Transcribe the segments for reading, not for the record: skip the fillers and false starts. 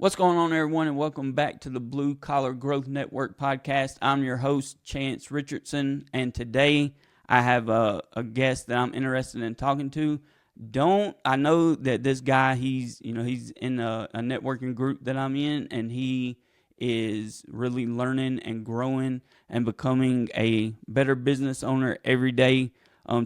What's going on, everyone, and welcome back to the Blue Collar Growth Network podcast. I'm your host, Chance Richardson, and today I have a guest that I'm interested in talking to. I know that this guy, he's in a networking group that I'm in, and he is really learning and growing and becoming a better business owner every day.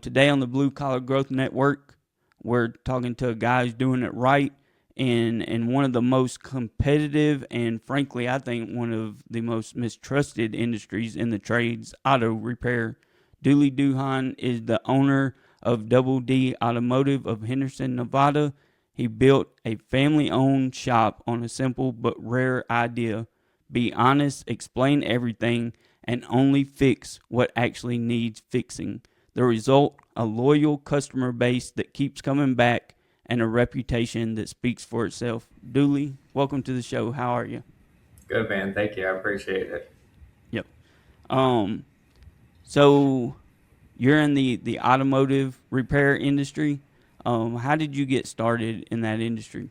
Today on the Blue Collar Growth Network, we're talking to a guy who's doing it right in one of the most competitive and, frankly, I think one of the most mistrusted industries in the trades, auto repair. Duley Duhon is the owner of Double D Automotive of Henderson, Nevada. He built a family-owned shop on a simple but rare idea: be honest, explain everything, and only fix what actually needs fixing. The result, a loyal customer base that keeps coming back and a reputation that speaks for itself. Duley, welcome to the show. How are you? Good, man. Thank you. I appreciate it. Yep. Um, so you're in the automotive repair industry. How did you get started in that industry?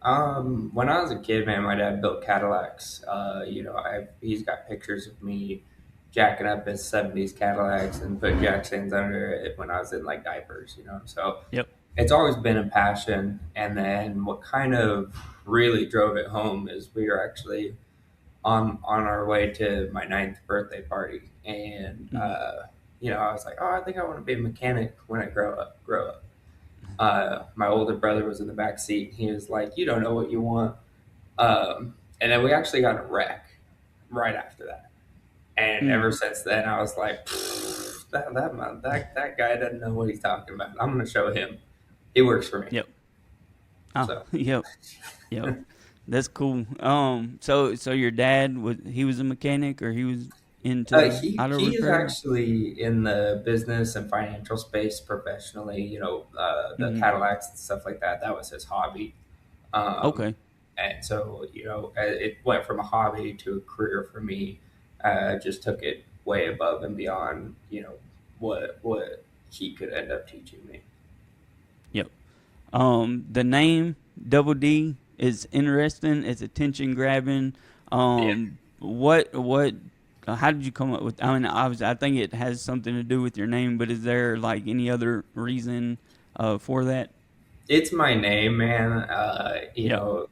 When I was a kid, man, my dad built Cadillacs. He's got pictures of me jacking up his '70s Cadillacs and put jack stands under it when I was in like diapers. So Yep. it's always been a passion. And then what kind of really drove it home is we were actually on our way to my ninth birthday party, and Mm-hmm. I was like, oh, I think I want to be a mechanic when I grow up. My older brother was in the back seat. He was like, "You don't know what you want." And then we actually got in a wreck right after that. And Mm. ever since then, I was like, that guy doesn't know what he's talking about. I'm going to show him. He works for me. Yep. Oh, So yep. Yep. That's cool. So your dad was a mechanic, or he was into auto he is repair? actually in the business and financial space professionally. The Mm-hmm. Cadillacs and stuff like that. That was his hobby. Um, Okay. and so it went from a hobby to a career for me. Just took it way above and beyond what he could end up teaching me. Yep. The name Double D is interesting. It's attention grabbing. Yeah. What? How did you come up with? I mean, obviously, I think it has something to do with your name, but is there like any other reason for that? It's my name, man. Yep.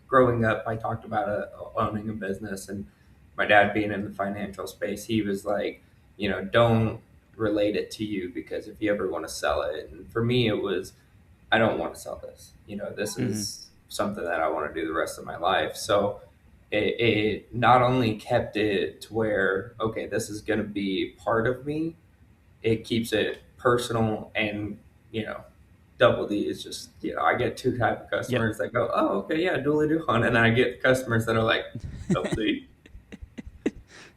Growing up, I talked about owning a business, and my dad being in the financial space, he was like, don't relate it to you because if you ever want to sell it, and for me, it was, I don't want to sell this. This Mm-hmm. is something that I want to do the rest of my life. So it not only kept it to where, okay, this is going to be part of me, it keeps it personal and you know Double D is just I get two type of Yep. customers that go, oh, okay, yeah, Duley Duhon, and then I get customers that are like, Double D.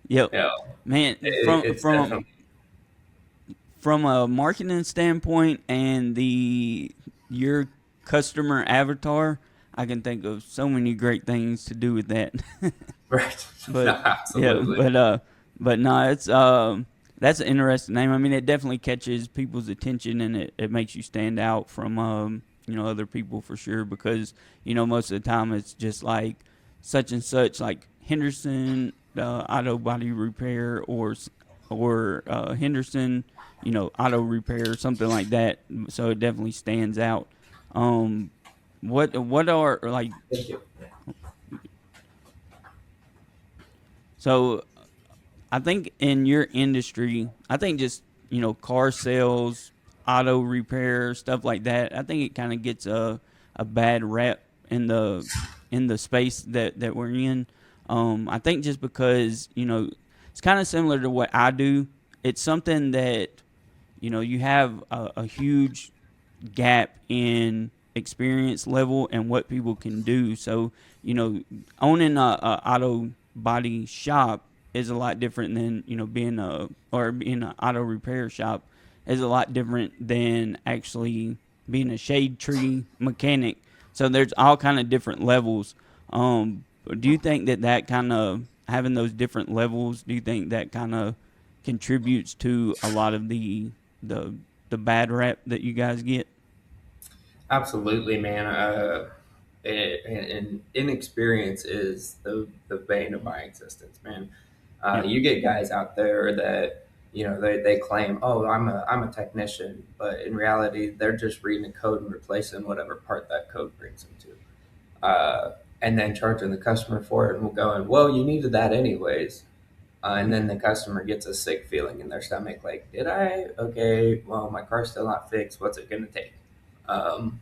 Yep. Yeah, Man, from it's definitely from a marketing standpoint and the your customer avatar, I can think of so many great things to do with that. right. No, But yeah, absolutely. but no, it's that's an interesting name. I mean, it definitely catches people's attention, and it makes you stand out from other people for sure, because most of the time it's just like such and such, like Henderson auto body repair, or Henderson auto repair, something like that. So it definitely stands out. Um, what are like Thank you. so I think in your industry, I think just car sales, auto repair, stuff like that. I think it kind of gets a bad rep in the space that we're in. I think just because it's kind of similar to what I do. It's something that you have a huge gap in experience level and what people can do. So owning a auto body shop is a lot different than being an auto repair shop is a lot different than actually being a shade tree mechanic. So there's all kind of different levels. Do you think that kind of having those different levels? Do you think that kind of contributes to a lot of the the bad rap that you guys get? Absolutely, man. and inexperience is the bane of my existence, man. Yep. You get guys out there that they claim, oh, I'm a technician, but in reality they're just reading the code and replacing whatever part that code brings them to, and then charging the customer for it, and we're going, well, you needed that anyways. And then the customer gets a sick feeling in their stomach, like, did I? Okay, well, my car's still not fixed. What's it going to take? Um,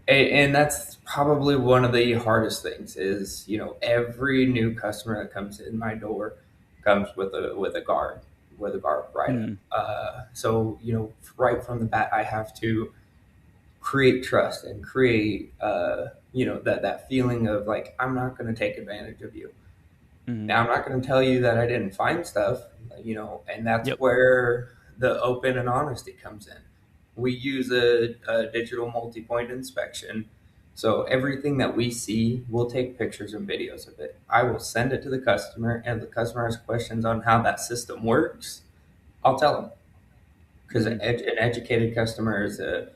and that's probably one of the hardest things is, every new customer that comes in my door comes with a guard right up. Mm-hmm. So, right from the bat, I have to create trust and create, that feeling of like, I'm not going to take advantage of you. Mm-hmm. Now, I'm not going to tell you that I didn't find stuff, and that's Yep. where the open and honesty comes in. We use a digital multi point inspection. So everything that we see, we'll take pictures and videos of it. I will send it to the customer, and if the customer has questions on how that system works, I'll tell them. Because Mm-hmm. an educated customer is a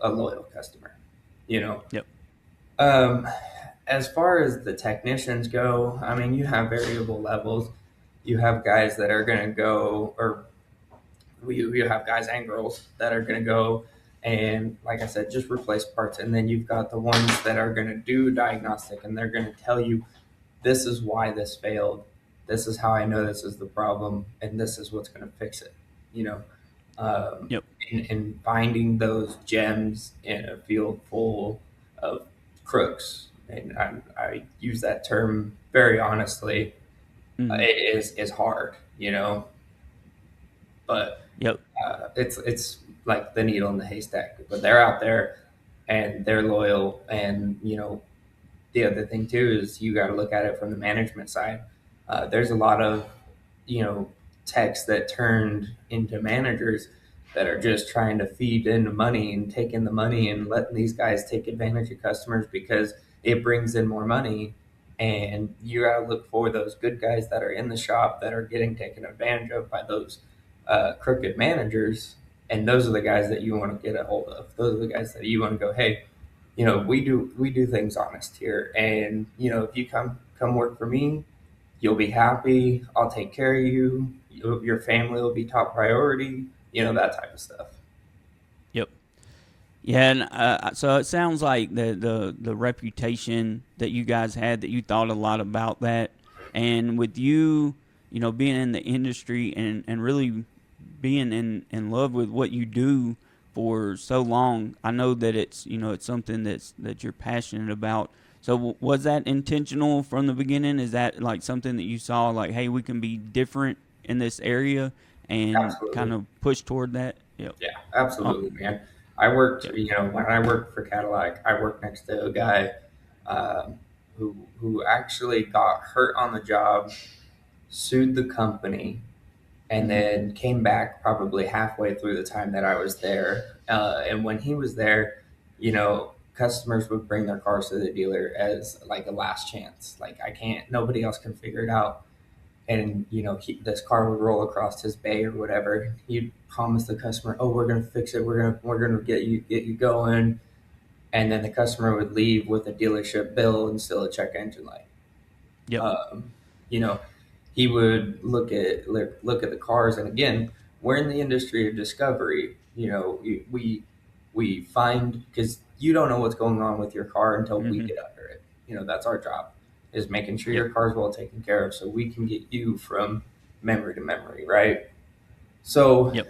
loyal customer, you know. Yep. Um, as far as the technicians go, I mean, you have variable levels. You have guys that are going to go, or you have guys and girls that are going to go and, like I said, just replace parts. And then you've got the ones that are going to do diagnostic, and they're going to tell you, this is why this failed. This is how I know this is the problem, and this is what's going to fix it. You know, um, Yep. and finding those gems in a field full of crooks, and I use that term very honestly, Mm-hmm. is hard, but Yep. it's like the needle in the haystack. But they're out there and they're loyal, and the other thing too is you got to look at it from the management side. There's a lot of techs that turned into managers that are just trying to feed into money and taking the money and letting these guys take advantage of customers because it brings in more money. And you got to look for those good guys that are in the shop that are getting taken advantage of by those crooked managers. And those are the guys that you want to get a hold of. Those are the guys that you want to go, hey, we do things honest here, and if you come work for me, you'll be happy. I'll take care of you. Your family will be top priority. That type of stuff. Yep. Yeah, and so it sounds like the reputation that you guys had, that you thought a lot about that, and with you, being in the industry and really being in love with what you do for so long, I know that it's something that you're passionate about. So was that intentional from the beginning? Is that like something that you saw, like, hey, we can be different in this area, and kind Absolutely. of push toward that? Yep. Yeah, Oh, absolutely, man. I worked, yep. when I worked for Cadillac, I worked next to a guy who actually got hurt on the job, sued the company, and Mm-hmm. then came back probably halfway through the time that I was there. And when he was there, customers would bring their cars to the dealer as like a last chance. Like, I can't, nobody else can figure it out. And this car would roll across his bay or whatever. He'd promise the customer, "Oh, we're gonna fix it. We're gonna get you going." And then the customer would leave with a dealership bill and still a check engine light. Yep. um, you know, he would look at the cars, and again, we're in the industry of discovery. We find, because you don't know what's going on with your car until we Mm-hmm. get under it. That's our job, is making sure Yep. your car's well taken care of, so we can get you from memory to memory, right? So Yep.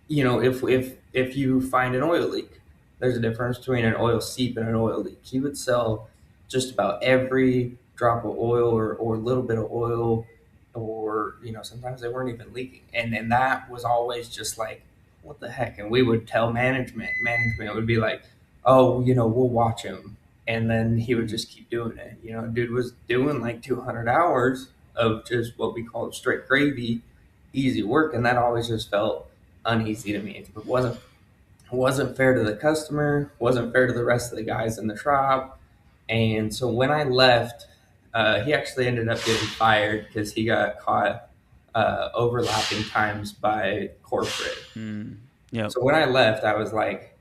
if you find an oil leak, there's a difference between an oil seep and an oil leak. He would sell just about every drop of oil or little bit of oil, or sometimes they weren't even leaking, and that was always just like, what the heck? And we would tell management would be like, oh, we'll watch him, and then he would Mm-hmm. just keep doing it. Dude was doing like 200 hours of just what we call straight gravy, easy work, and that always just felt uneasy to me. It wasn't fair to the customer, wasn't fair to the rest of the guys in the shop. And so when I left, he actually ended up getting fired because he got caught overlapping times by corporate. Mm. Yep. So when I left, I was like,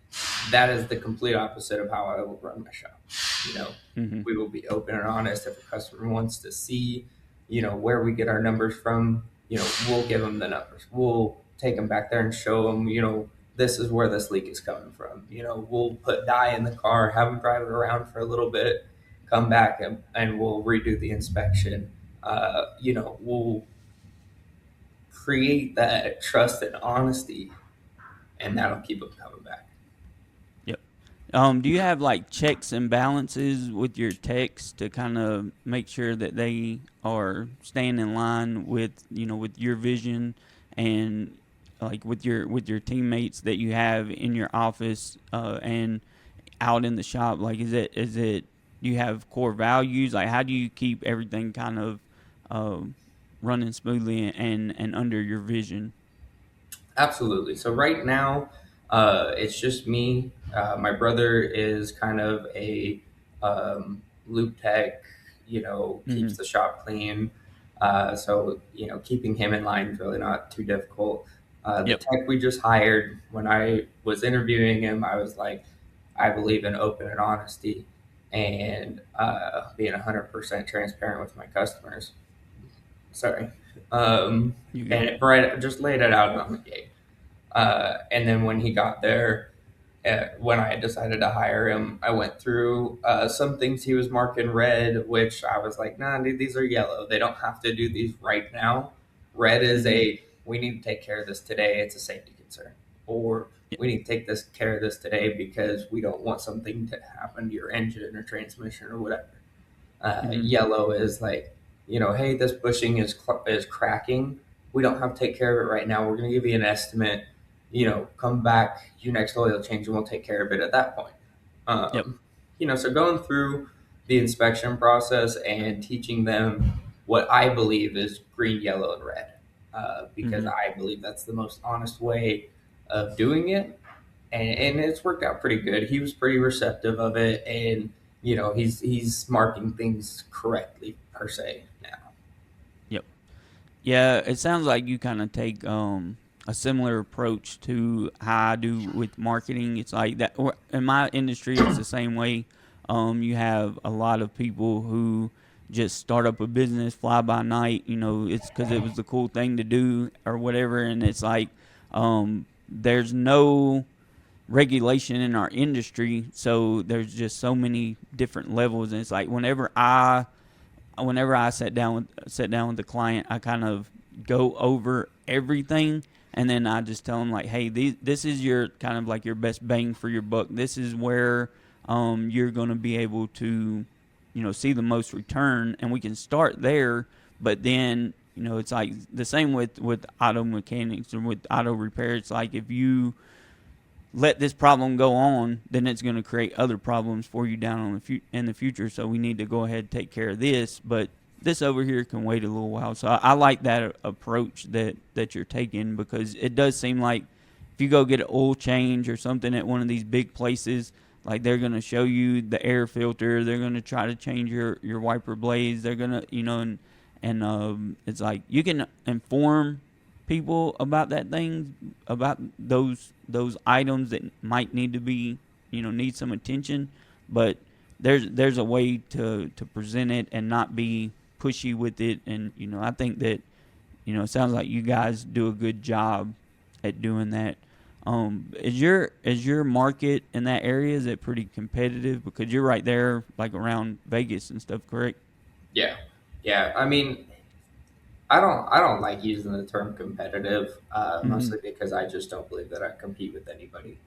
that is the complete opposite of how I will run my shop. You know, Mm-hmm. we will be open and honest. If a customer wants to see, where we get our numbers from, we'll give them the numbers. We'll take them back there and show them, this is where this leak is coming from. We'll put dye in the car, have them drive it around for a little bit, come back and we'll redo the inspection. We'll create that trust and honesty, and that'll keep them coming back. Yep. Do you have like checks and balances with your techs to kind of make sure that they are staying in line with with your vision and like with your teammates that you have in your office and out in the shop? Like, is it do you have core values? Like, how do you keep everything kind of uh, running smoothly and under your vision? Absolutely. So right now, it's just me. My brother is kind of a loop tech. Keeps Mm-hmm. the shop clean. So keeping him in line is really not too difficult. The Yep. tech we just hired, when I was interviewing him, I was like, I believe in open and honesty, and being 100% transparent with my customers. Sorry. You And good? it, right, just laid it out on the gate. And then when he got there, when I decided to hire him, I went through some things he was marking red, which I was like, nah, dude, these are yellow. They don't have to do these right now. Red is Mm-hmm. we need to take care of this today. It's a safety concern. Or Yep. we need to take this care of this today because we don't want something to happen to your engine or transmission or whatever. Mm-hmm. Yellow is like, hey, this bushing is cracking. We don't have to take care of it right now. We're going to give you an estimate. Come back your next oil change, and we'll take care of it at that point. Yep. So going through the inspection process and teaching them what I believe is green, yellow, and red, because Mm-hmm. I believe that's the most honest way of doing it, and it's worked out pretty good. He was pretty receptive of it, and he's marking things correctly per se now. Yep. Yeah, it sounds like you kind of take a similar approach to how I do with marketing. It's like that or in my industry. It's the same way. You have a lot of people who just start up a business fly by night. It's because it was the cool thing to do or whatever, and it's like there's no regulation in our industry, so there's just so many different levels, and it's like whenever I sit down with the client, I kind of go over everything, and then I just tell them like, hey, this is your kind of like your best bang for your buck. This is where you're going to be able to, see the most return, and we can start there. But then it's like the same with auto mechanics or with auto repair. It's like if you let this problem go on, then it's going to create other problems for you down in the future. So we need to go ahead and take care of this, but this over here can wait a little while. So I like that approach that you're taking, because it does seem like if you go get an oil change or something at one of these big places, like they're going to show you the air filter, they're going to try to change your wiper blades, they're going to and it's like you can inform people about that thing, about those items that might need to be need some attention, but there's a way to present it and not be pushy with it. And I think that it sounds like you guys do a good job at doing that. Is your market in that area, is it pretty competitive, because you're right there like around Vegas and stuff, correct? Yeah, yeah. I mean, I don't like using the term competitive, Mm-hmm. mostly because I just don't believe that I compete with anybody.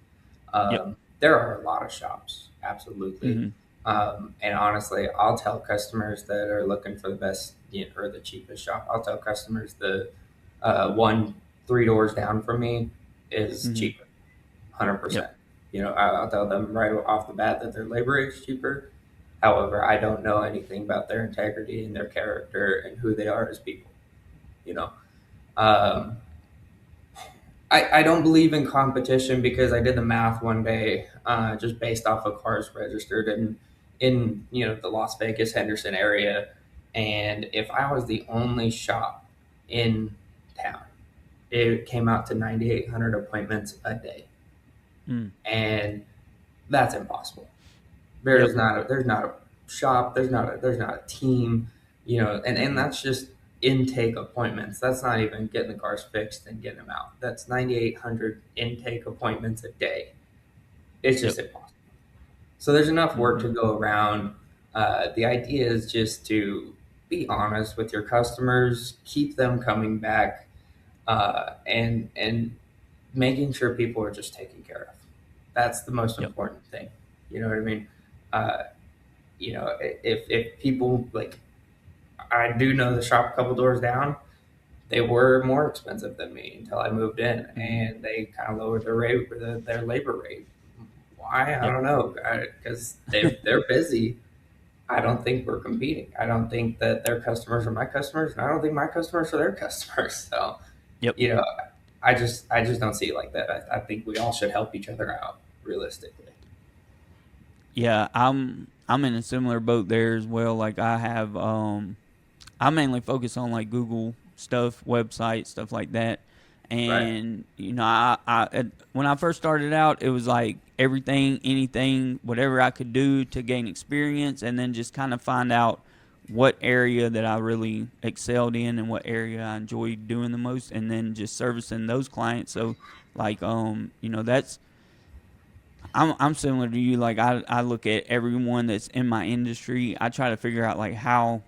Yep. There are a lot of shops, absolutely. Mm-hmm. And honestly, I'll tell customers that are looking for the best, or the cheapest shop. I'll tell customers the one three doors down from me is Mm-hmm. cheaper, one hundred Yep. percent. I'll tell them right off the bat that their labor rate is cheaper. However, I don't know anything about their integrity and their character and who they are as people. You know, um, I don't believe in competition because I did the math one day, just based off of cars registered in the Las Vegas Henderson area, and if I was the only shop in town, it came out to 9,800 appointments a day. Mm. and that's impossible. Yep. There's not a shop, there's not a team, and Mm-mm. that's just intake appointments. That's not even getting the cars fixed and getting them out. That's 9,800 intake appointments a day. It's Yep. just impossible. So there's enough work Mm-hmm. to go around. The idea is just to be honest with your customers, keep them coming back, and making sure people are just taken care of. That's the most Yep. important thing. You know what I mean? Uh, if people like, I do know the shop a couple doors down. They were more expensive than me until I moved in, Mm-hmm. and they kind of lowered their rate, their labor rate. Why? I Yep. don't know. Because they're busy. I don't think we're competing. I don't think that their customers are my customers, and I don't think my customers are their customers. So, Yep. you know, I just don't see it like that. I think we all should help each other out, realistically. Yeah, I'm in a similar boat there as well. Like I mainly focus on like Google stuff, websites, stuff like that. Right. And when I first started out, it was like everything, anything, whatever I could do to gain experience, and then just kind of find out what area that I really excelled in and what area I enjoyed doing the most, and then just servicing those clients. So, like, that's I'm similar to you. Like, I look at everyone that's in my industry. I try to figure out like how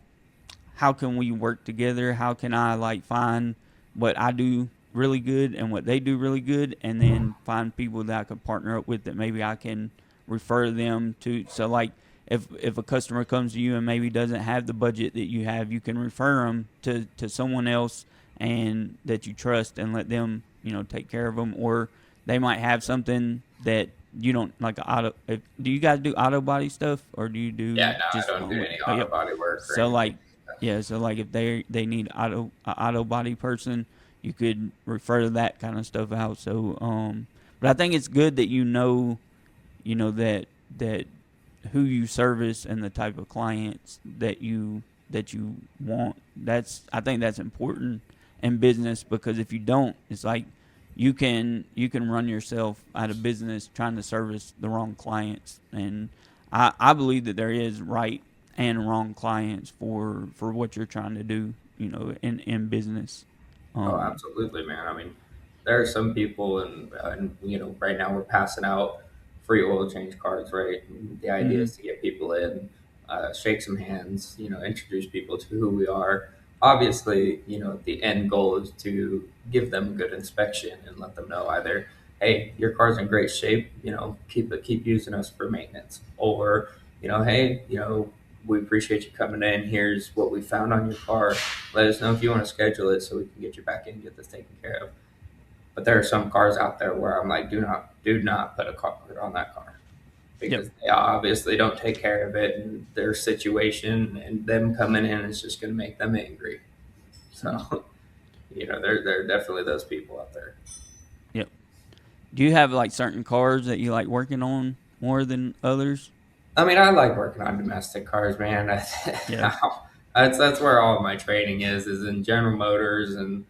can we work together? How can I like find what I do really good and what they do really good, and then find people that I could partner up with that maybe I can refer them to. So like if a customer comes to you and maybe doesn't have the budget that you have, you can refer them to someone else and that you trust and let them take care of them, or they might have something that you don't like auto. Do you guys do auto body stuff or do you do Yeah, no, I just don't do any Oh, auto yep. body work or So anything. like yeah, so like if they need auto body person, you could refer that kind of stuff out. So but I think it's good that that who you service and the type of clients that you want. I think that's important in business, because if you don't, it's like you can run yourself out of business trying to service the wrong clients. And I believe that there is right and wrong clients for what you're trying to do, in business. Oh, Um, absolutely, man. I mean, there are some people, and right now we're passing out free oil change cards, right? And the idea mm-hmm. is to get people in, shake some hands, introduce people to who we are. Obviously, the end goal is to give them a good inspection and let them know either, hey, your car's in great shape, keep using us for maintenance, or hey, we appreciate you coming in. Here's what we found on your car. Let us know if you want to schedule it so we can get you back in and get this taken care of. But there are some cars out there where I'm like, do not put a car on that car, Yep. because they obviously don't take care of it, and their situation and them coming in is just going to make them angry. Mm-hmm. So, there are definitely those people out there. Yep. Do you have like certain cars that you like working on more than others? I mean, I like working on domestic cars, man. Yeah. That's where all of my training is in General Motors and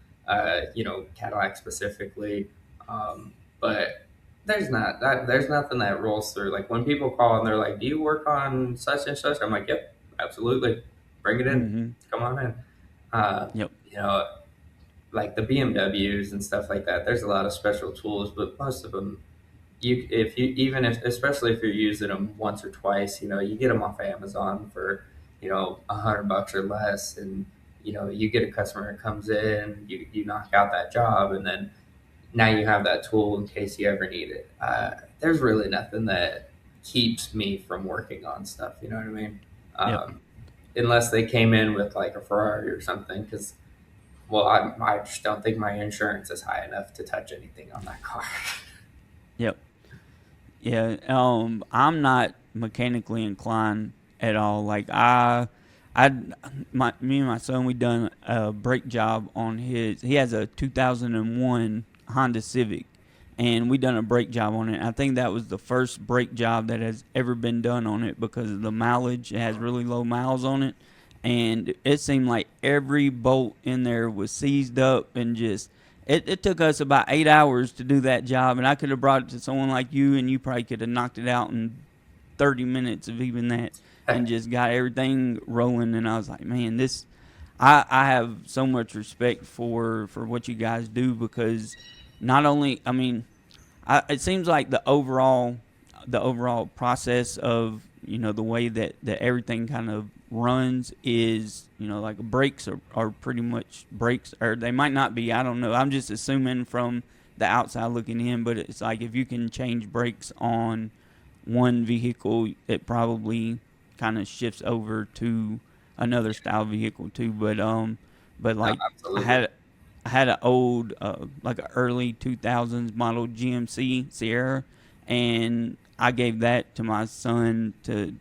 Cadillac specifically. But there's nothing that rolls through. Like when people call and they're like, "Do you work on such and such?" I'm like, "Yep, absolutely. Bring it in. Mm-hmm. Come on in." Uh, Yep. you know, like the BMWs and stuff like that. There's a lot of special tools, but most of them if you even if especially if you're using them once or twice, you get them off Amazon for $100 or less, and you get a customer that comes in, you knock out that job, and then now you have that tool in case you ever need it. There's really nothing that keeps me from working on stuff. You know what I mean? Yep. Um, Unless they came in with like a Ferrari or something, because well, I just don't think my insurance is high enough to touch anything on that car. Yep. Yeah. I'm not mechanically inclined at all. Like me and my son, we done a brake job on his. He has a 2001 Honda Civic, and we done a brake job on it. I think that was the first brake job that has ever been done on it because of the mileage. It has really low miles on it, and it seemed like every bolt in there was seized up and just it took us about 8 hours to do that job, and I could have brought it to someone like you, and you probably could have knocked it out in 30 minutes of even that, and just got everything rolling. And I was like, man, this. I have so much respect for what you guys do, because not only, I mean, it seems like the overall process of, the way that everything kind of runs is, like brakes are pretty much brakes, or they might not be, I don't know, I'm just assuming from the outside looking in, but it's like if you can change brakes on one vehicle, it probably kind of shifts over to another style vehicle too. But No, like I absolutely. had I had an old, like an early 2000s model GMC Sierra, and I gave that to my son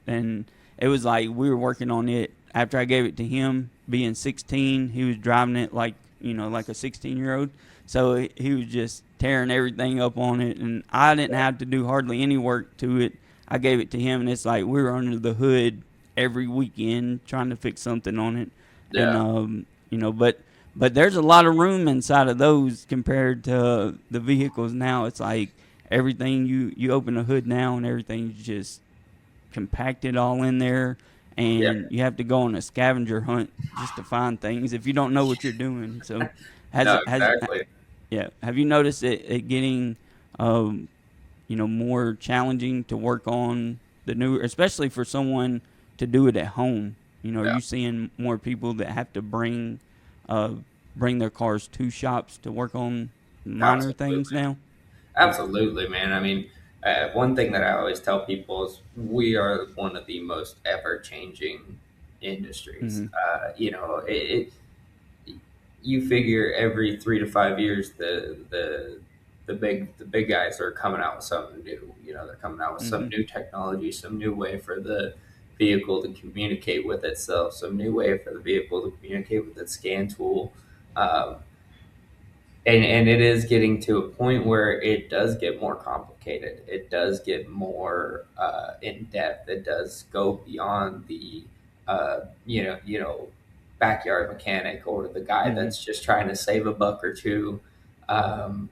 and it was like we were working on it after I gave it to him. Being 16, he was driving it like, like a 16-year-old. So he was just tearing everything up on it, and I didn't have to do hardly any work to it. I gave it to him, and it's like we were under the hood every weekend trying to fix something on it, and Yeah, but there's a lot of room inside of those compared to the vehicles now. It's like everything, you open the hood now and everything's just compacted all in there, yeah. and you have to go on a scavenger hunt just to find things if you don't know what you're doing. So has No, it has exactly. yeah, have you noticed it getting um more challenging to work on the newer, especially for someone to do it at home? Are Yeah, you seeing more people that have to uh bring their cars to shops to work on minor things absolutely. now? Absolutely, man. I mean, one thing that I always tell people is we are one of the most ever changing industries. Mm-hmm. You figure every 3 to 5 years, the big guys are coming out with something new. They're coming out with some Mm-hmm. new technology, some new way for the vehicle to communicate with itself, some new way for the vehicle to communicate with its scan tool. Um, and it is getting to a point where it does get more complicated. It does get more in depth. It does go beyond the backyard mechanic or the guy Mm-hmm. that's just trying to save a buck or two, um,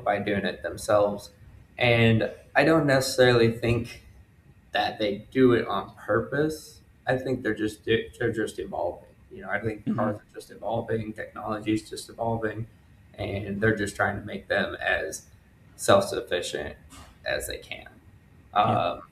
by doing it themselves. And I don't necessarily think that they do it on purpose. I think they're just evolving. I think Mm-hmm. cars are just evolving, technology is just evolving, and they're just trying to make them as self sufficient as they can. Yeah. Um,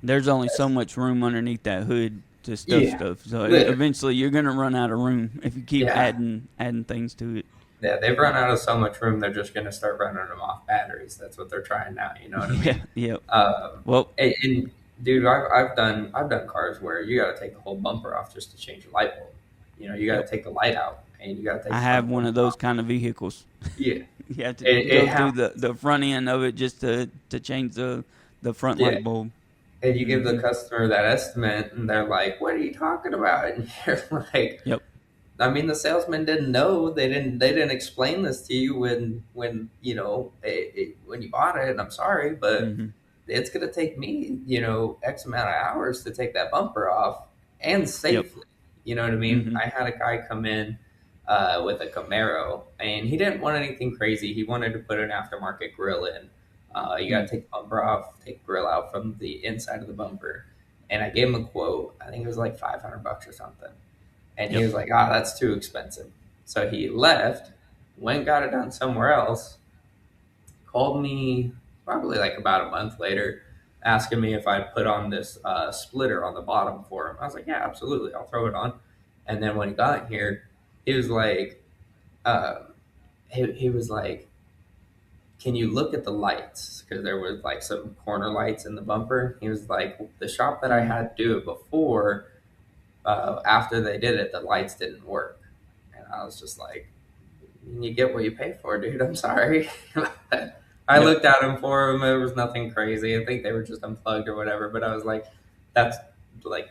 There's only so much room underneath that hood to stuff yeah, stuff. So literally, eventually you're gonna run out of room if you keep yeah, adding things to it. yeah. They've run out of so much room. They're just going to start running them off batteries. That's what they're trying now. You know what I Yeah. mean? Yeah. Um, Well, and dude, I've done cars where you got to take the whole bumper off just to change a light bulb. You got yep. to take the light out and you got to take I the front have one of bumper those off. kind of vehicles. Yeah, You have to it go through happens. the front end of it just to change the front Yeah, light bulb. and you give the Mm-hmm. customer that estimate, and they're like, "What are you talking about?" And you're like, Yep. I mean, the salesman didn't know. They didn't explain this to you when when you bought it. And I'm sorry, but Mm-hmm. it's gonna take me X amount of hours to take that bumper off and Yep. safely. You know what I mean? Mm-hmm. I had a guy come in with a Camaro, and he didn't want anything crazy. He wanted to put an aftermarket grill in. You got to take the bumper off, take the grill out from the inside of the bumper, and I gave him a quote. I think it was like $500 or something. And he Yep. was like, "Ah, that's too expensive." So he left, went, got it done somewhere else, called me probably like about a month later, asking me if I'd put on this splitter on the bottom for him. I was like, "Yeah, absolutely, I'll throw it on." And then when he got here, he was like, uh, he was like, "Can you look at the lights?" Because there was like some corner lights in the bumper. He was like, "The shop that I Mm-hmm. had do it before, after they did it, the lights didn't work." And I was just like, "You get what you pay for, dude. I'm sorry." I Yep. looked at them for them. It was nothing crazy. I think they were just unplugged or whatever. But I was like, "That's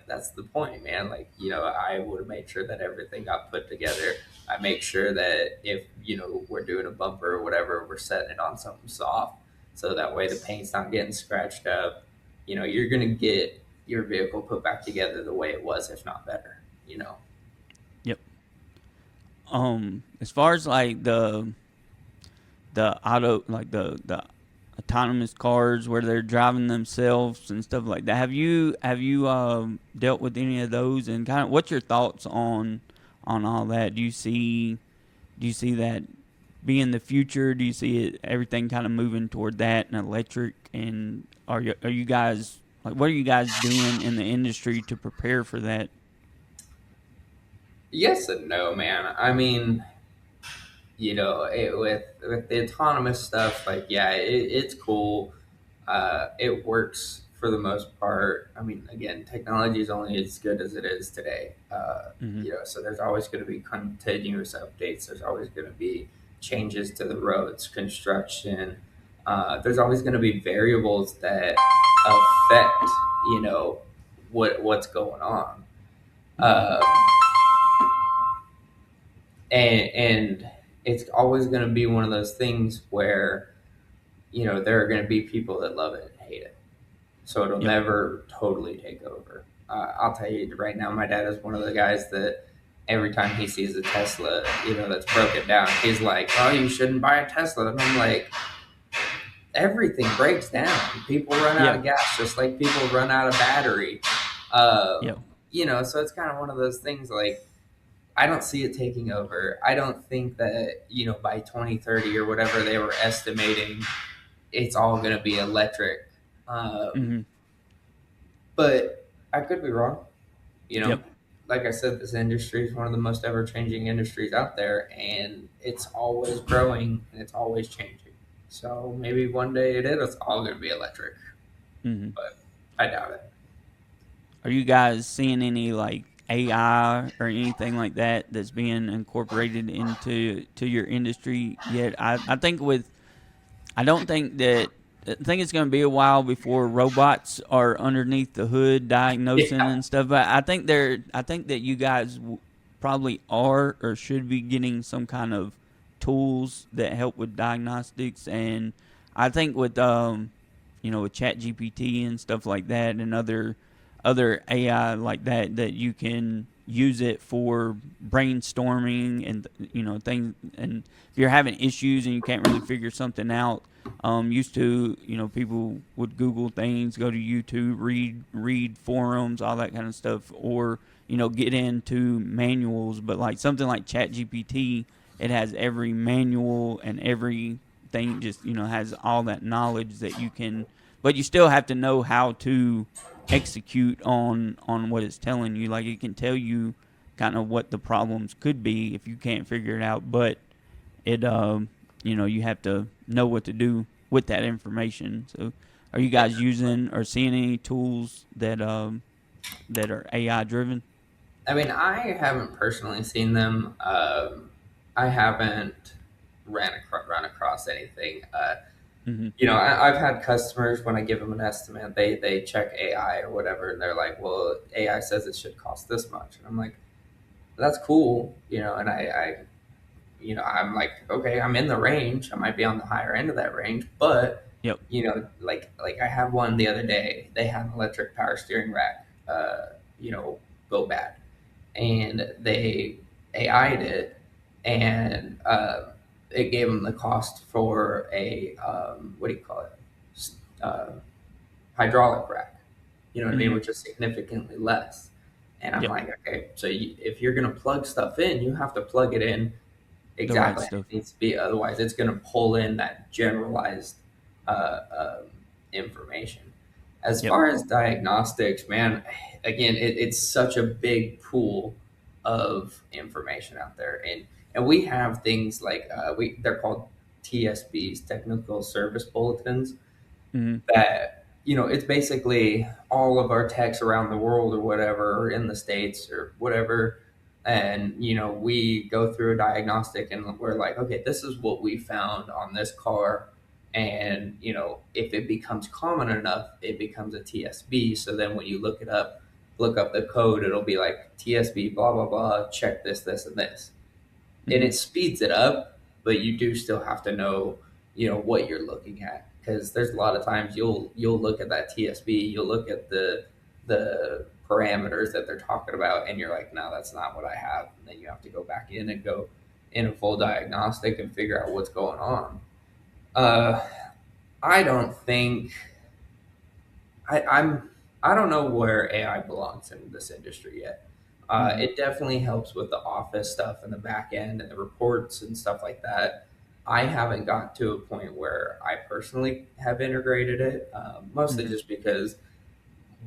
that's the point, man. Like, I would have made sure that everything got put together. I make sure that if we're doing a bumper or whatever, we're setting it on something soft, so that way the paint's not getting scratched up. You're gonna get your vehicle put back together the way it was, if not better. You know." Yep. as far as like the auto, like the autonomous cars where they're driving themselves and stuff like that. Have you dealt with any of those, and kind of what's your thoughts on all that? Do you see that being the future? Do you see it everything kind of moving toward that and electric? And are you guys like what are you guys doing in the industry to prepare for that? Yes and no, man. I mean, with the autonomous stuff, like yeah, it's cool. It works for the most part. I mean, again, technology is only as good as it is today. Hmm. So there's always going to be continuous updates. There's always going to be changes to the roads, construction. There's always going to be variables that affect, you know, what's going on. Hmm. Uh, and it's always going to be one of those things where there are going to be people that love it and hate it, so it'll Yep. never totally take over. I'll tell you right now, my dad is one of the guys that every time he sees a Tesla, that's broken down, he's like, oh, you shouldn't buy a Tesla. And I'm like, everything breaks down. People run out Yeah. of gas just like people run out of battery. um, Yep. so it's kind of one of those things, like, I don't see it taking over. I don't think that, by 2030 or whatever they were estimating, it's all going to be electric. Um, Hmm. but I could be wrong. You know, Yep. like I said, this industry is one of the most ever changing industries out there, and it's always growing and it's always changing. So maybe one day it's all going to be electric, Hmm. but I doubt it. Are you guys seeing any like AI or anything like that that's being incorporated into your industry yet? I think with I don't think that I think it's going to be a while before robots are underneath the hood diagnosing Yeah. and stuff. But I think that you guys probably are or should be getting some kind of tools that help with diagnostics. And I think with Chat GPT and stuff like that, and other AI like that you can use it for brainstorming and things. And if you're having issues and you can't really figure something out, used to, people would Google things, go to YouTube, read forums, all that kind of stuff, or get into manuals. But like something like ChatGPT, it has every manual and everything. Just has all that knowledge that you can, but you still have to know how to execute on what it's telling you. Like it can tell you kind of what the problems could be if you can't figure it out, but you have to know what to do with that information. So, are you Yeah. guys using or seeing any tools that are AI driven? I mean, I haven't personally seen them. I haven't run across anything. Mm-hmm. I've had customers, when I give them an estimate, they check AI or whatever, and they're like, "Well, AI says it should cost this much," and I'm like, "That's cool," and I'm like, "Okay, I'm in the range. I might be on the higher end of that range, but." Yep. Like I had one the other day. They had an electric power steering rack, go bad, and they AI'd it, and it gave them the cost for a what do you call it, uh, hydraulic rack. You know what I mean, Mm-hmm. which is significantly less. And I'm Yep. like, okay, so if you're gonna plug stuff in, you have to plug it in The right exactly how stuff. it needs to be. Otherwise, it's gonna pull in that generalized uh, um, information. As Yep. far as diagnostics, man, again, it's such a big pool of information out there, and we have things like they're called TSBs, technical service bulletins, Mm-hmm. that it's basically all of our techs around the world or whatever, or in the states or whatever, and we go through a diagnostic and we're like, okay, this is what we found on this car, and if it becomes common enough, it becomes a TSB. So then when you look up the code, it'll be like TSB blah blah blah, check this and this, and Mm-hmm. it speeds it up. But you do still have to know what you're looking at, because there's a lot of times you'll look at that TSB, you'll look at the parameters that they're talking about, and you're like, no, that's not what I have, and then you have to go back in and go in a full diagnostic and figure out what's going on. Uh, I don't think I, I'm I don't know where AI belongs in this industry yet. Mm-hmm. It definitely helps with the office stuff and the back end and the reports and stuff like that. I haven't got to a point where I personally have integrated it, mostly Mm-hmm. just because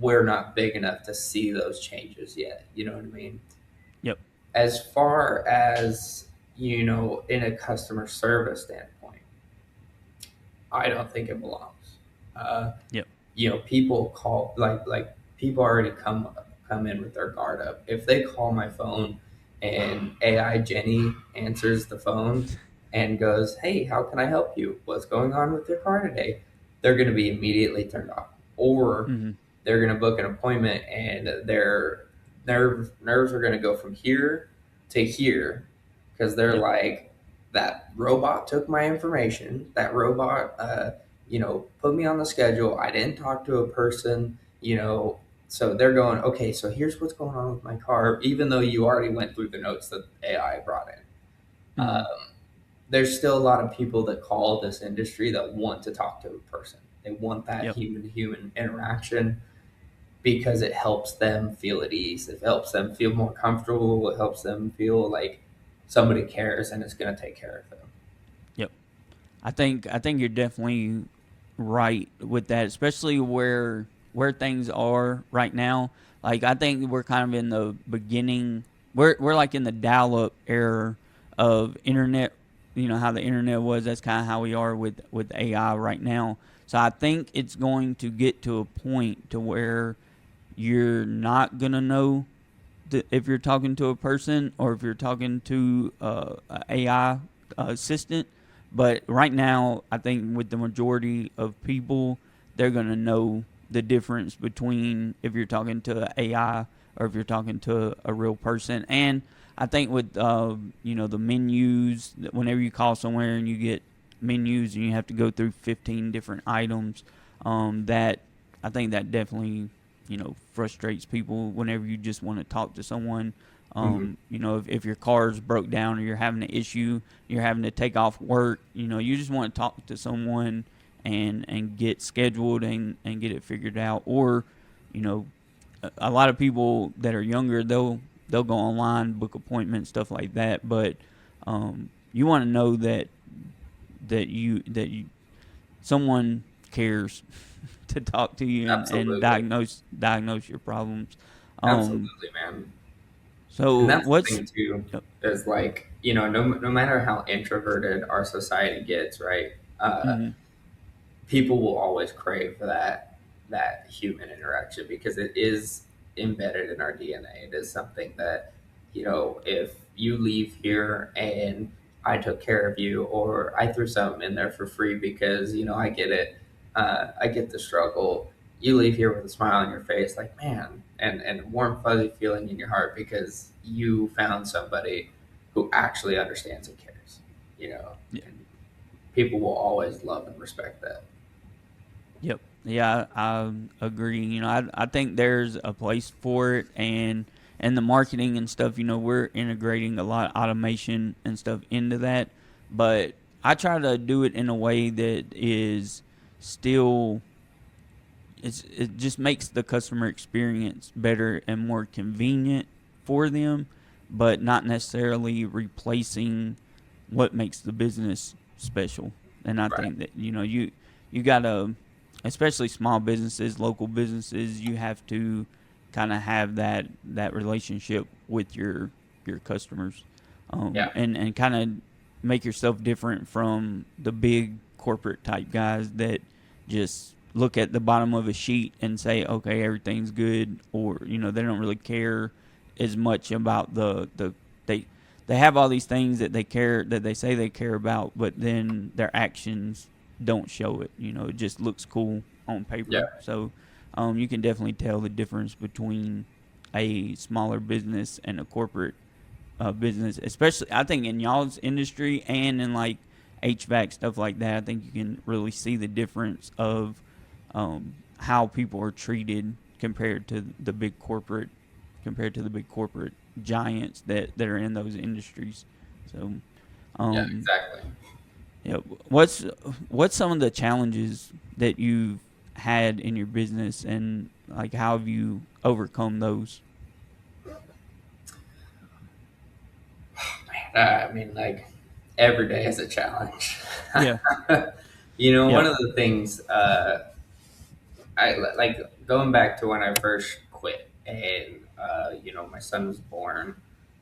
we're not big enough to see those changes yet. You know what I mean? Yep. As far as, in a customer service standpoint, I don't think it belongs. Uh, Yep. People call, like people already come in with their guard up. If they call my phone and AI Jenny answers the phone and goes, "Hey, how can I help you? What's going on with your car today?" They're going to be immediately turned off, or Mm-hmm. they're going to book an appointment and their nerves are going to go from here to here because they're Yep. like, that robot took my information. That robot, put me on the schedule. I didn't talk to a person, So they're going, okay, so here's what's going on with my car, even though you already went through the notes that AI brought in. Mm-hmm. There's still a lot of people that call this industry that want to talk to a person. They want that Yep. human to human interaction because it helps them feel at ease. It helps them feel more comfortable. It helps them feel like somebody cares and is going to take care of them. Yep. I think you're definitely right with that, especially where things are right now. Like I think we're kind of in the beginning. We're like in the dial-up era of internet. You know how the internet was. That's kind of how we are with AI right now. So I think it's going to get to a point to where you're not gonna know if you're talking to a person or if you're talking to a AI assistant. But right now, I think with the majority of people, they're gonna know the difference between if you're talking to an AI or if you're talking to a real person. And I think with the menus, whenever you call somewhere and you get menus and you have to go through 15 different items, that I think that definitely frustrates people whenever you just want to talk to someone. Mm-hmm. If your car's broke down or you're having an issue, you're having to take off work, you just want to talk to someone and get scheduled and get it figured out. Or, you know, a lot of people that are younger, they'll go online, book appointments, stuff like that. But you want to know that someone cares to talk to you and Absolutely. diagnose your problems. Um, Absolutely, man. And so that's the what's thing too, yep. is like, no matter how introverted our society gets, right? Mm-hmm. People will always crave for that human interaction because it is embedded in our DNA. It is something that, if you leave here and I took care of you, or I threw something in there for free because, I get it, I get the struggle. You leave here with a smile on your face, like, man, and a warm fuzzy feeling in your heart because you found somebody who actually understands and cares, Yeah. and people will always love and respect that. Yep. Yeah, I agree. I think there's a place for it, and the marketing and stuff. We're integrating a lot of automation and stuff into that, but I try to do it in a way that is still it just makes the customer experience better and more convenient for them, but not necessarily replacing what makes the business special. And I Right. think that you gotta, especially small businesses, local businesses, you have to kind of have that relationship with your customers, Yeah. and kind of make yourself different from the big corporate type guys that just look at the bottom of a sheet and say, okay, everything's good, or they don't really care as much about they they have all these things that they say they care about, but then their actions don't show it. It just looks cool on Yeah. paper. So you can definitely tell the difference between a smaller business and a corporate business, especially I think in y'all's industry and in like HVAC stuff like that. I think you can really see the difference of how people are treated compared to the big corporate giants that are in those industries. So Yeah, Um, exactly. yeah, what's some of the challenges that you've had in your business, and like how have you overcome those? I mean, like every day is a challenge. Yeah. One Yep. of the things I like going back to when I first quit, and my son was born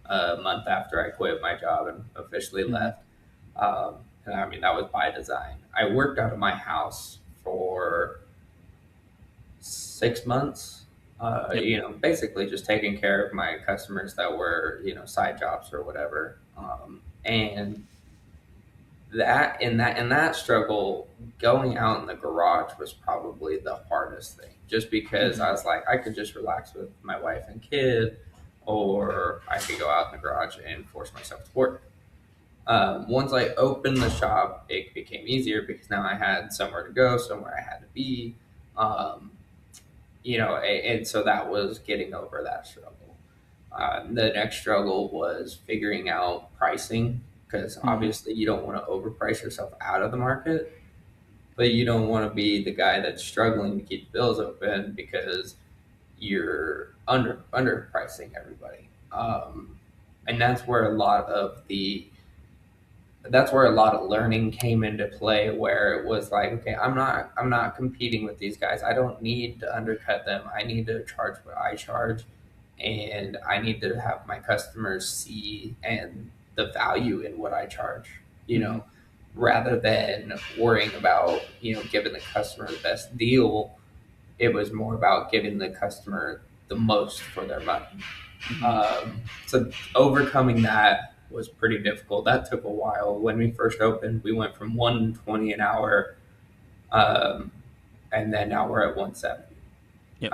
a month after I quit my job and officially Mm-hmm. left. And I mean, that was by design. I worked out of my house for 6 months. Yep. Basically just taking care of my customers that were, side jobs or whatever. And that struggle, going out in the garage was probably the hardest thing, just because Mm-hmm. I was like, I could just relax with my wife and kid, or I could go out in the garage and force myself to work. Once I opened the shop, it became easier because now I had somewhere to go, somewhere I had to be. Um, and so that was getting over that struggle. The next struggle was figuring out pricing, because Mm-hmm. obviously you don't want to overprice yourself out of the market, but you don't want to be the guy that's struggling to keep the bills open because you're underpricing everybody. And that's where a lot of learning came into play, where it was like, okay, I'm not competing with these guys. I don't need to undercut them. I need to charge what I charge, and I need to have my customers see and the value in what I charge, Mm-hmm. rather than worrying about, giving the customer the best deal. It was more about giving the customer the most for their money. Mm-hmm. So overcoming that was pretty difficult. That took a while. When we first opened, we went from 120 an hour, um, and then now we're at 170. Yep.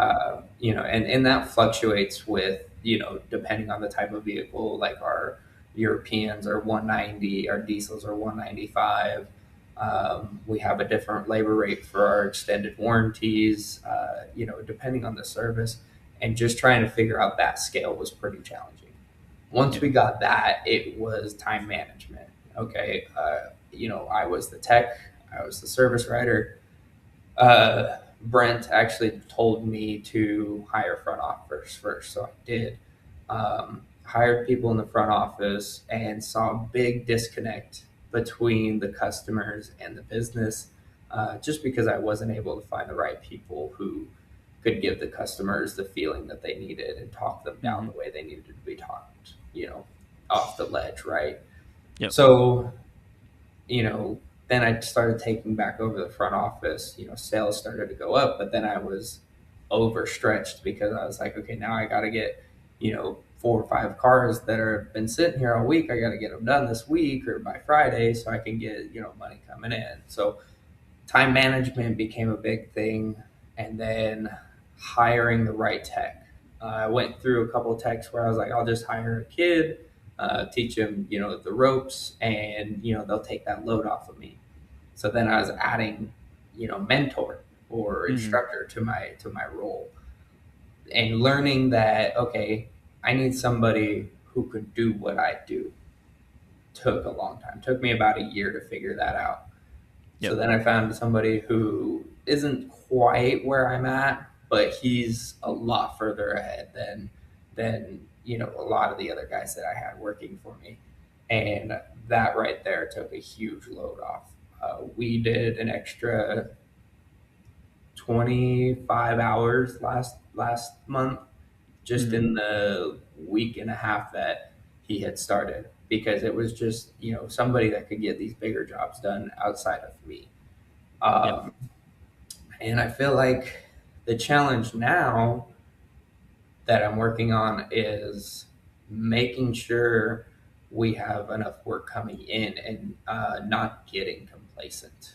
And that fluctuates with, depending on the type of vehicle. Like our Europeans are 190, our diesels are 195. We have a different labor rate for our extended warranties, depending on the service. And just trying to figure out that scale was pretty challenging. Once Yep. we got that, it was time management. Okay, I was the tech, I was the service writer. Brent actually told me to hire front officers first, so I did. Hired people in the front office and saw a big disconnect between the customers and the business, just because I wasn't able to find the right people who could give the customers the feeling that they needed and talk them down Mm-hmm. the way they needed to be talked, off the ledge, right? Yep. So, you know, then I started taking back over the front office. Sales started to go up, but then I was overstretched because I was like, okay, now I got to get, 4 or 5 cars that are been sitting here all week. I got to get them done this week or by Friday so I can get, money coming in. So time management became a big thing, and then hiring the right tech. I went through a couple of techs where I was like, I'll just hire a kid, teach him, the ropes, and they'll take that load off of me. So then I was adding, mentor or Mm-hmm. instructor to my role, and learning that, okay, I need somebody who could do what I do. Took a long time. Took me about a year to figure that out. So Yep. then I found somebody who isn't quite where I'm at, but he's a lot further ahead than a lot of the other guys that I had working for me, and that right there took a huge load off. We did an extra 25 hours last month, just Mm-hmm. in the week and a half that he had started, because it was just somebody that could get these bigger jobs done outside of me. Yep. um, and I feel like the challenge now that I'm working on is making sure we have enough work coming in, and not getting complacent.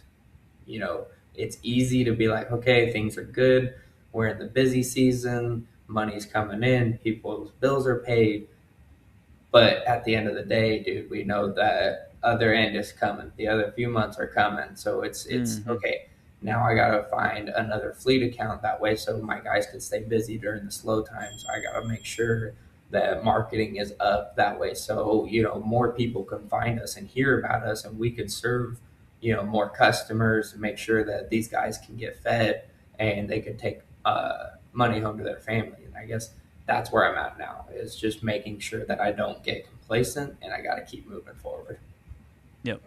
It's easy to be like, okay, things are good. We're in the busy season. Money's coming in. People's bills are paid. But at the end of the day, dude, we know that other end is coming. The other few months are coming. So it's Mm-hmm. okay. Now I gotta find another fleet account that way, so my guys can stay busy during the slow times. I gotta make sure that marketing is up that way. So, more people can find us and hear about us, and we could serve, more customers and make sure that these guys can get fed and they can take money home to their family. And I guess that's where I'm at now, is just making sure that I don't get complacent and I got to keep moving forward. Yep.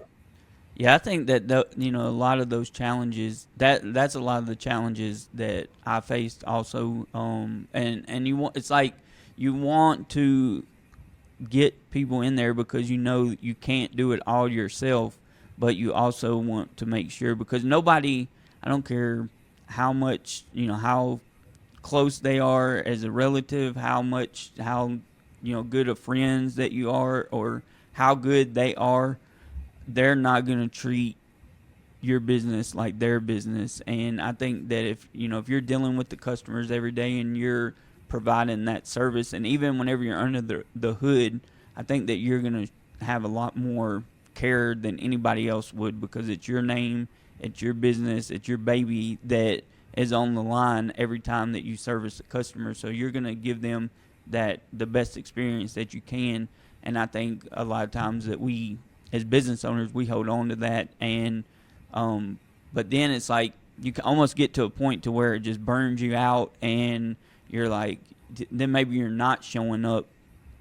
Yeah, I think that a lot of those challenges, that's a lot of the challenges that I faced also. And it's like you want to get people in there because you can't do it all yourself, but you also want to make sure, because nobody, I don't care how much, how close they are as a relative, how good of friends that you are, or how good they are, they're not going to treat your business like their business. And I think that if you're dealing with the customers every day and you're providing that service, and even whenever you're under the hood, I think that you're going to have a lot more care than anybody else would, because it's your name, it's your business, it's your baby that is on the line every time that you service a customer. So you're going to give them the best experience that you can. And I think a lot of times that we, as business owners, we hold on to that. And but then it's like you can almost get to a point to where it just burns you out, and you're like, then maybe you're not showing up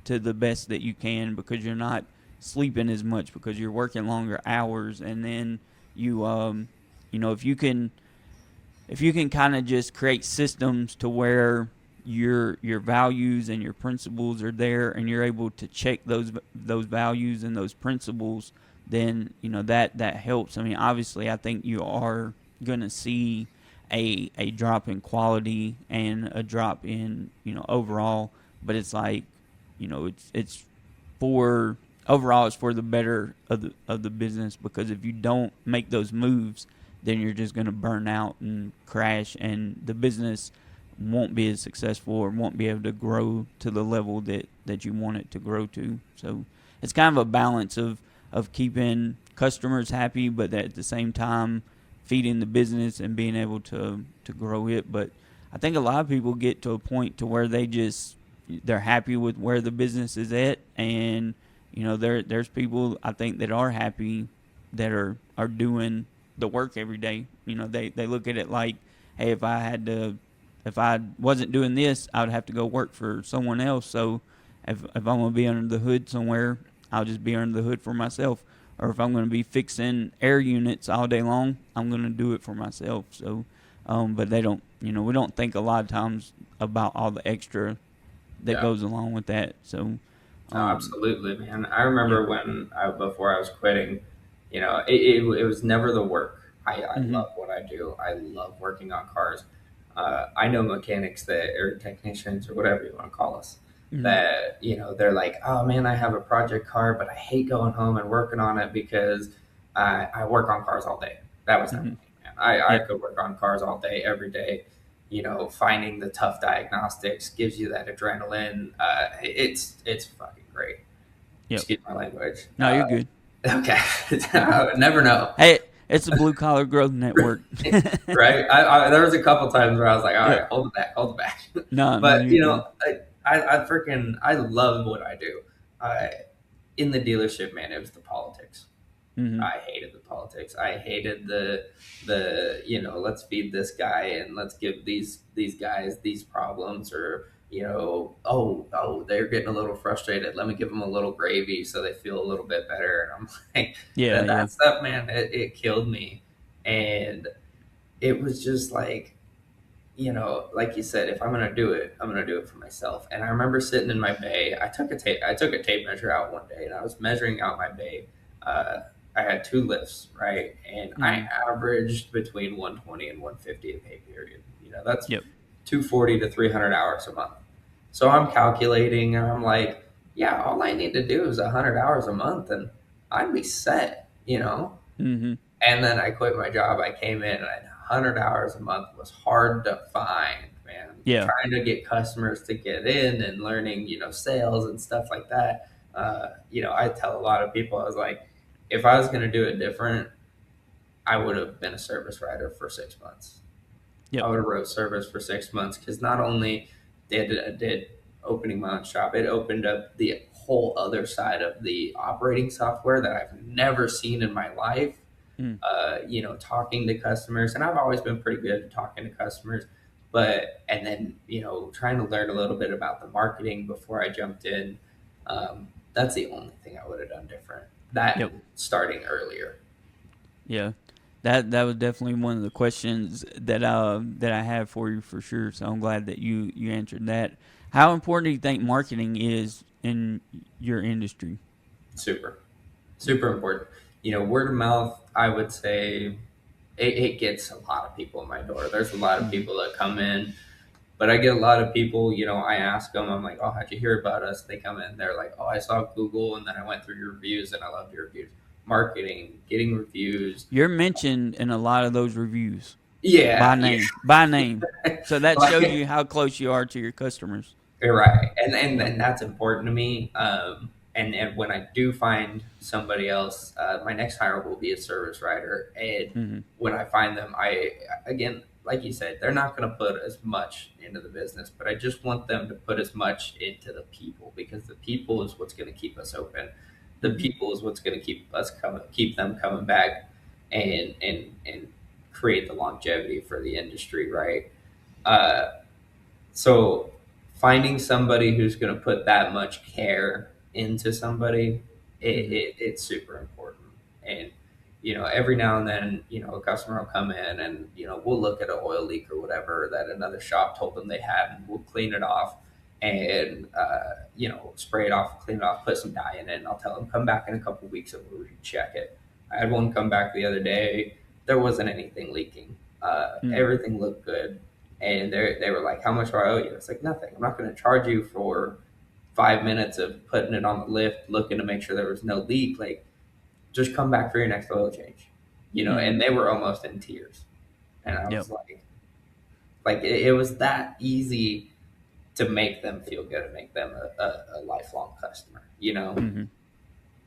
to the best that you can because you're not sleeping as much, because you're working longer hours. And then if you can kind of just create systems to where your values and your principles are there, and you're able to check those values and those principles, then that helps. I mean, obviously, I think you are going to see a drop in quality and a drop in overall, but it's like it's for overall, it's for the better of the business, because if you don't make those moves, then you're just going to burn out and crash, and the business won't be as successful or won't be able to grow to the level that you want it to grow to. So it's kind of a balance of keeping customers happy, but at the same time feeding the business and being able to grow it. But I think a lot of people get to a point to where they're happy with where the business is at, and there's people, I think, that are happy, that are doing the work every day. They look at it like, hey, if I wasn't doing this, I would have to go work for someone else. So if I'm going to be under the hood somewhere, I'll just be under the hood for myself. Or if I'm going to be fixing air units all day long, I'm going to do it for myself. So, but they don't, we don't think a lot of times about all the extra that goes along with that. So, Oh, absolutely, man. I remember before I was quitting, it was never the work. I mm-hmm, love what I do. I love working on cars. I know mechanics or technicians, or whatever you want to call us, mm-hmm, that, they're like, oh man, I have a project car, but I hate going home and working on it because I work on cars all day. That was never mm-hmm, me, man. I yep, could work on cars all day, every day. Finding the tough diagnostics gives you that adrenaline. It's fucking great. yep. Excuse my language. No, you're good. Okay, I would never know. Hey, it's a blue collar growth network. Right? There was a couple times where I was like, all Yeah. right, hold it back. No, But you're good. I love what I do. In the dealership, man, it was the politics. Mm-hmm. I hated the politics. I hated the let's feed this guy and let's give these guys these problems, or they're getting a little frustrated. Let me give them a little gravy so they feel a little bit better. And I'm like, Yeah, yeah. that stuff, man, it killed me. And it was just like, like you said, if I'm gonna do it, I'm gonna do it for myself. And I remember sitting in my bay. I took a tape measure out one day, and I was measuring out my bay. Uh, I had two lifts, right, and I Mm-hmm. averaged between 120 and 150 a pay period. That's Yep. 240 to 300 hours a month. So I'm calculating, and I'm like, yeah, all I need to do is 100 hours a month, and I'd be set. Mm-hmm. And then I quit my job. I came in, and 100 hours a month was hard to find, man. Yeah. Trying to get customers to get in and learning, sales and stuff like that. I tell a lot of people, I was like, if I was going to do it different, I would have been a service writer for 6 months. I Yep. would have wrote service for 6 months, because not only did opening my own shop, it opened up the whole other side of the operating software that I've never seen in my life. Mm. Talking to customers, and I've always been pretty good at talking to customers, but and then trying to learn a little bit about the marketing before I jumped in. That's the only thing I would have done different. That Yep. and starting earlier. Yeah. That was definitely one of the questions that I have for you for sure. So I'm glad that you answered that. How important do you think marketing is in your industry? Super, super important. Word of mouth, I would say it gets a lot of people in my door. There's a lot of Mm-hmm. people that come in, but I get a lot of people, I ask them, I'm like, oh, how'd you hear about us? They come in, they're like, oh, I saw Google and then I went through your reviews and I loved your reviews. Marketing, getting reviews. You're mentioned in a lot of those reviews by Yeah, yeah. name, by name. So that shows Like, you how close you are to your customers. you're right, and Yep. and that's important to me. And when I do find somebody else, my next hire will be a service writer. And Mm-hmm. when I find them, I again, like you said, they're not going to put as much into the business, but I just want them to put as much into the people because the people is what's going to keep us open. The Mm-hmm. people is what's going to keep them coming back, and create the longevity for the industry, right? Uh, so finding somebody who's going to put that much care into somebody, Mm-hmm. it's super important. And every now and then, a customer will come in and we'll look at an oil leak or whatever that another shop told them they had, and we'll clean it off and spray it off, clean it off, put some dye in it, and I'll tell them come back in a couple weeks and we'll recheck it. I had one come back the other day. There wasn't anything leaking. Mm-hmm. Everything looked good, and they were like, "How much do I owe you?" It's like nothing. I'm not going to charge you for 5 minutes of putting it on the lift, looking to make sure there was no leak. Like, just come back for your next oil change, Mm-hmm. And they were almost in tears, and I Yep. was like it was that easy to make them feel good and make them a lifelong customer. Mm-hmm.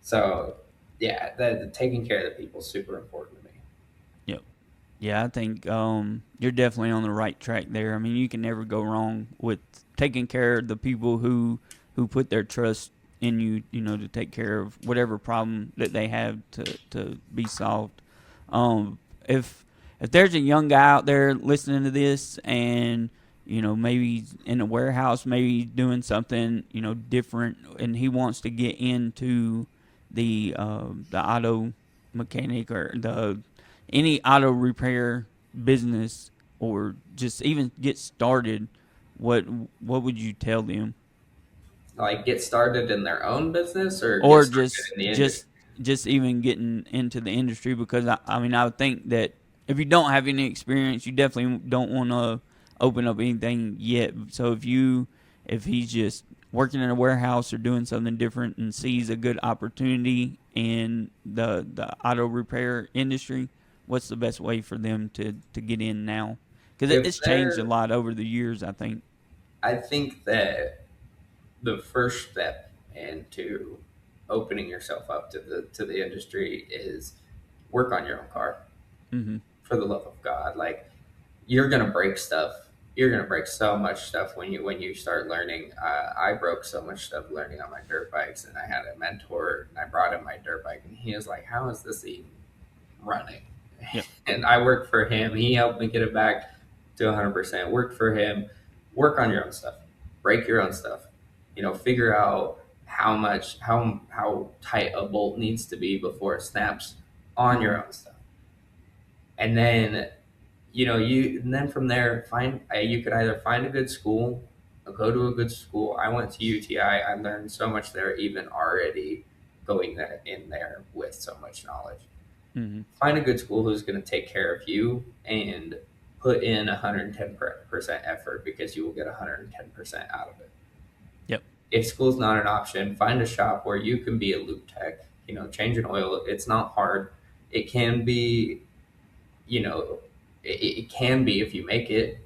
So yeah, the taking care of the people is super important to me. Yep. Yeah, I think you're definitely on the right track there. I mean, you can never go wrong with taking care of the people who put their trust in you, to take care of whatever problem that they have to be solved. Um, if there's a young guy out there listening to this and maybe he's in a warehouse, maybe he's doing something different, and he wants to get into the auto mechanic or the any auto repair business, or just even get started, what what would you tell them? Like get started in their own business or get Or started just in the industry. just even getting into the industry, because I mean, I would think that if you don't have any experience, you definitely don't want to open up anything yet. So if he's just working in a warehouse or doing something different and sees a good opportunity in the auto repair industry, what's the best way for them to get in now? Because If it's changed a they're, lot over the years, I think. I think that the first step into opening yourself up to the industry is work on your own car. Mm-hmm. For the love of God, like you're gonna break stuff. You're gonna break so much stuff when you start learning. I broke so much stuff learning on my dirt bikes, and I had a mentor, and I brought him my dirt bike, and he was like, "How is this even running?" Yep. And I worked for him. He helped me get it back to 100%. Worked for him. Work on your own stuff. Break your own stuff. Figure out how tight a bolt needs to be before it snaps on Mm-hmm. your own stuff. And then from there find you could either find a good school or go to a good school. I went to UTI. I learned so much there, even already going there in there with so much knowledge. Mm-hmm. Find a good school who's going to take care of you and put in 110% effort, because you will get 110% out of it. Yep. If school's not an option, find a shop where you can be a loop tech. Change an oil. It's not hard. It can be, you know it can be if you make it,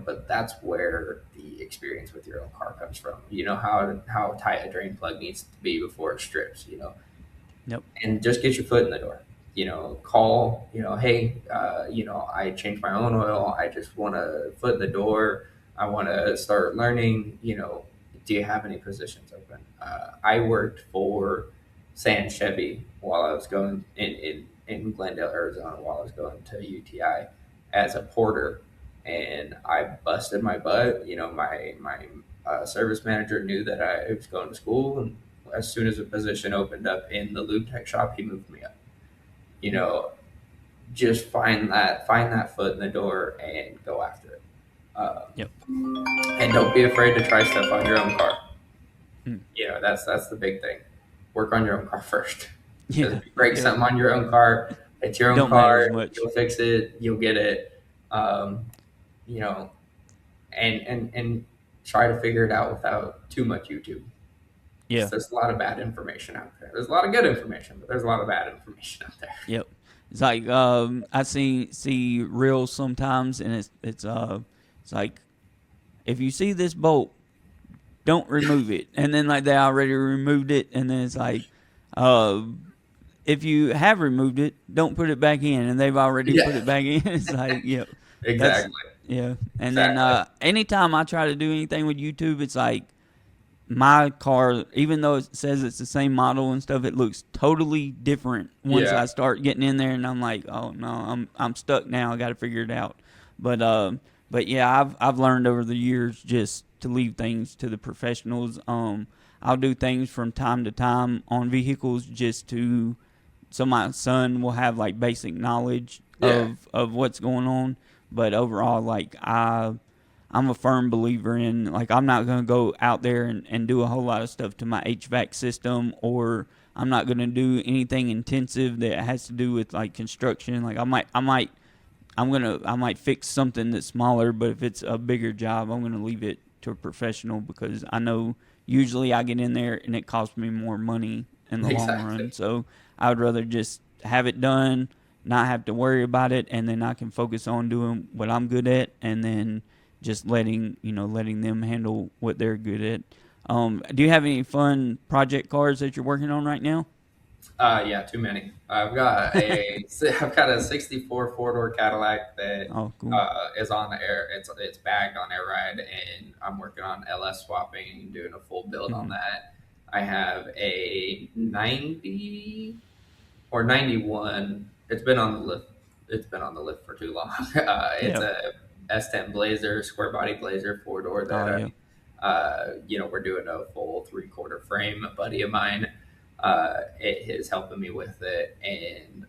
but that's where the experience with your own car comes from. How tight a drain plug needs to be before it strips. Yep. And just get your foot in the door. Call, hey, I changed my own oil. I just want a foot in the door. I want to start learning. do you have any positions open? I worked for San Chevy while I was going in Glendale, Arizona, while I was going to UTI as a porter, and I busted my butt. My service manager knew that I was going to school, and as soon as a position opened up in the lube tech shop, he moved me up. You know, just find that foot in the door and go after it. Yep. And don't be afraid to try stuff on your own car. Mm. That's the big thing. Work on your own car first. Because Yeah. if you break Yeah. something on your own car, it's your own Don't matter as car. much. You'll fix it. You'll get it. You know, and try to figure it out without too much YouTube. Yeah. There's a lot of bad information out there. There's a lot of good information, but there's a lot of bad information out there. Yep. It's like I see reels sometimes, and it's like, if you see this bolt, don't remove it. And then like they already removed it, and then it's like, if you have removed it, don't put it back in, and they've already put it back in. It's like, yeah, Exactly. yeah. And Exactly. then anytime I try to do anything with YouTube, it's like, my car, even though it says it's the same model and stuff, it looks totally different once I start getting in there, and I'm like, oh no, I'm stuck now. I got to figure it out. But yeah, I've learned over the years just to leave things to the professionals. I'll do things from time to time on vehicles just so my son will have like basic knowledge of what's going on. But overall, like I'm a firm believer in, like, I'm not going to go out there and do a whole lot of stuff to my HVAC system, or I'm not going to do anything intensive that has to do with like construction. Like I might fix something that's smaller, but if it's a bigger job, I'm going to leave it to a professional, because I know usually I get in there and it costs me more money in the long run. So I would rather just have it done, not have to worry about it, and then I can focus on doing what I'm good at, and then just letting them handle what they're good at. Do you have any fun project cars that you're working on right now? Yeah, too many. I've got a '64 4-door Cadillac that Cool. is on air. It's bagged on air ride, and I'm working on LS swapping and doing a full build on that. I have a 90 or 91. It's been on the lift. It's been on the lift for too long. It's a S10 Blazer, square body Blazer 4-door that we're doing a full 3/4 frame. A buddy of mine it is helping me with it, and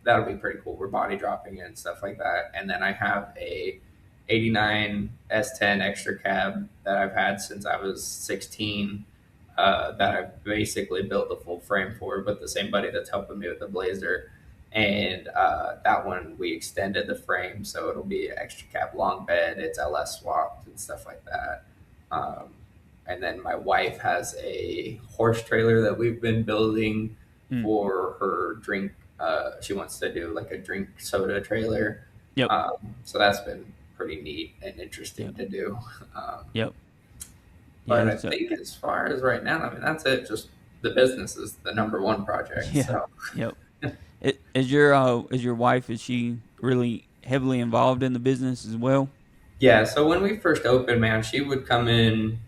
that'll be pretty cool. We're body dropping it and stuff like that. And then I have a 89 S10 extra cab that I've had since I was 16, that I've basically built the full frame for, but the same buddy that's helping me with the Blazer. And that one, we extended the frame, so it'll be an extra cab long bed. It's LS swapped and stuff like that. And then my wife has a horse trailer that we've been building for her drink. She wants to do like a drink soda trailer. Yep. So that's been pretty neat and interesting to do. Yep. But I think as far as right now, I mean, that's it. Just the business is the number one project. Yeah. So. Yep. Is your wife, is she really heavily involved in the business as well? Yeah. So when we first opened, man, she would come in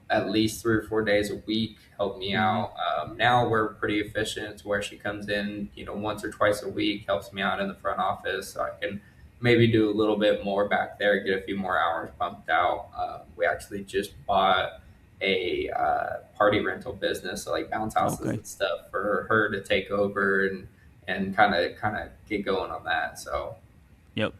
at least 3 or 4 days a week, help me out. Now we're pretty efficient to where she comes in, once or twice a week, helps me out in the front office, so I can maybe do a little bit more back there, get a few more hours pumped out. We actually just bought a party rental business, so like bounce houses and stuff for her to take over and kind of get going on that. So. Yep.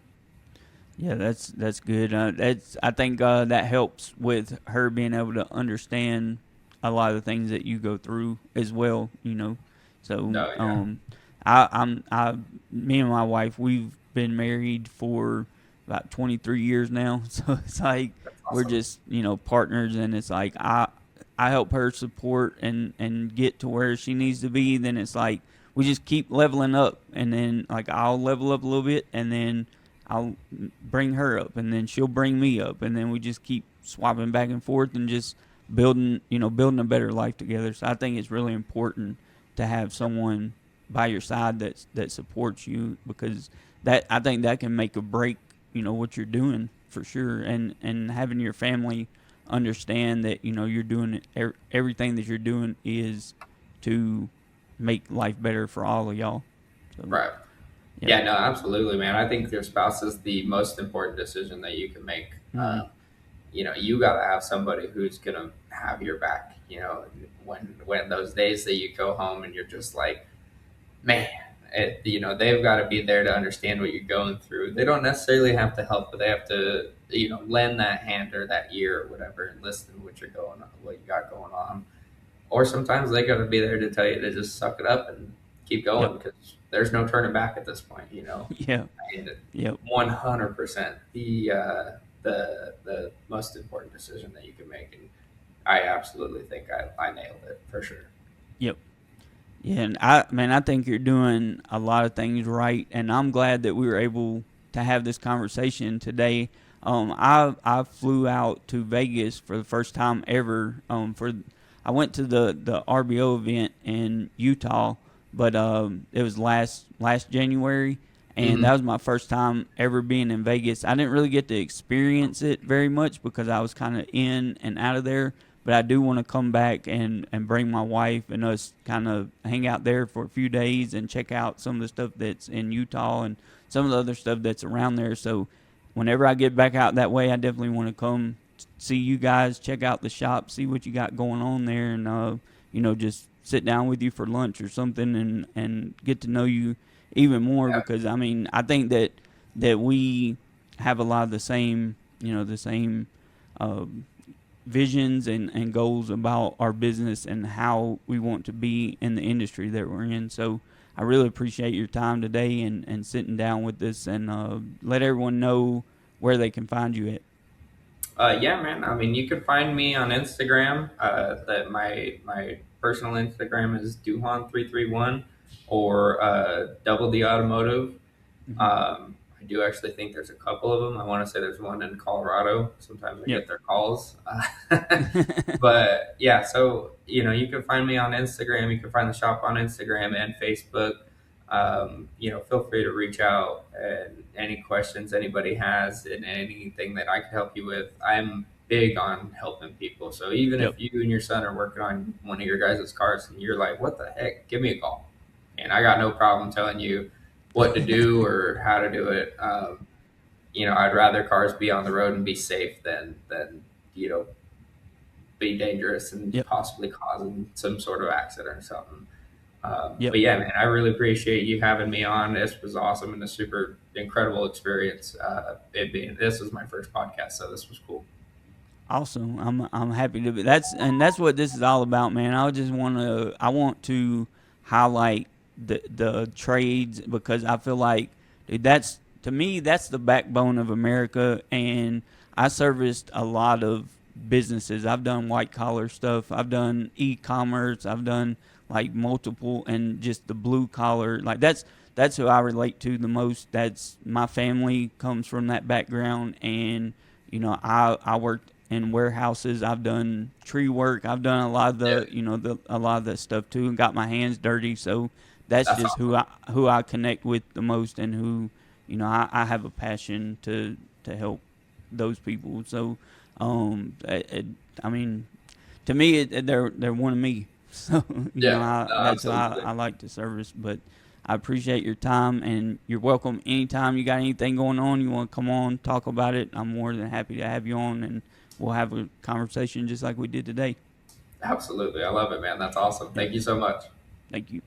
Yeah, that's good. I think that helps with her being able to understand a lot of the things that you go through as well. So me and my wife, we've been married for about 23 years now. So it's like we're just partners, and it's like I help her support and get to where she needs to be. Then it's like we just keep leveling up, and then like I'll level up a little bit, and then I'll bring her up, and then she'll bring me up, and then we just keep swapping back and forth and just building a better life together. So I think it's really important to have someone by your side that supports you, because I think that can make or break what you're doing for sure. And having your family understand that you're doing everything that you're doing is to make life better for all of y'all. So, Right. yep. Yeah, no, absolutely, man. I think your spouse is the most important decision that you can make. Mm-hmm. You got to have somebody who's gonna have your back. When those days that you go home and you're just like, man, they've got to be there to understand what you're going through. They don't necessarily have to help, but they have to, lend that hand or that ear or whatever and listen to what you got going on. Or sometimes they got to be there to tell you to just suck it up and keep going Yep. because there's no turning back at this point. Yeah. And Yep. 100% the most important decision that you can make, and I absolutely think I nailed it for sure. Yep. Yeah, and I think you're doing a lot of things right, and I'm glad that we were able to have this conversation today. I flew out to Vegas for the first time ever. I went to the RBO event in Utah, but it was last January, and Mm-hmm. that was my first time ever being in Vegas. I didn't really get to experience it very much because I was kind of in and out of there. But I do want to come back and bring my wife and us kind of hang out there for a few days and check out some of the stuff that's in Utah and some of the other stuff that's around there. So whenever I get back out that way, I definitely want to come see you guys, check out the shop, see what you got going on there, and just sit down with you for lunch or something and get to know you even more Yeah. because I think that we have a lot of the same uh, visions and goals about our business and how we want to be in the industry that we're in. So I really appreciate your time today and sitting down with us and let everyone know where they can find you at. Yeah, man. I mean, you can find me on Instagram. That my personal Instagram is Duhon331 or Double D Automotive. Mm-hmm. I do actually think there's a couple of them. I want to say there's one in Colorado. Sometimes I Yep. get their calls. But yeah, so you can find me on Instagram. You can find the shop on Instagram and Facebook. Feel free to reach out and any questions anybody has and anything that I can help you with. I'm big on helping people. So even Yep. if you and your son are working on one of your guys' cars and you're like, what the heck, give me a call. And I got no problem telling you what to do or how to do it. I'd rather cars be on the road and be safe than be dangerous and Yep. possibly causing some sort of accident or something. Yep. But yeah, man, I really appreciate you having me on. This was awesome and a super incredible experience. This was my first podcast, so this was cool. Awesome. I'm happy to be. That's what this is all about, man. I want to highlight the trades because I feel like, dude, that's to me that's the backbone of America, and I serviced a lot of businesses. I've done white collar stuff. I've done e-commerce. I've done like multiple and just the blue collar. Like that's who I relate to the most. That's my family comes from that background, and I worked in warehouses. I've done tree work. I've done a lot of Yeah, a lot of that stuff too, and got my hands dirty. So that's that's just awesome. who I connect with the most, and who I have a passion to help those people. So I mean, to me, they're one of me. So Yeah, no, that's who absolutely. I like to service. But I appreciate your time, and you're welcome anytime you got anything going on. You want to come on, talk about it. I'm more than happy to have you on, and we'll have a conversation just like we did today. Absolutely. I love it, man. That's awesome. Yep. Thank you so much. Thank you.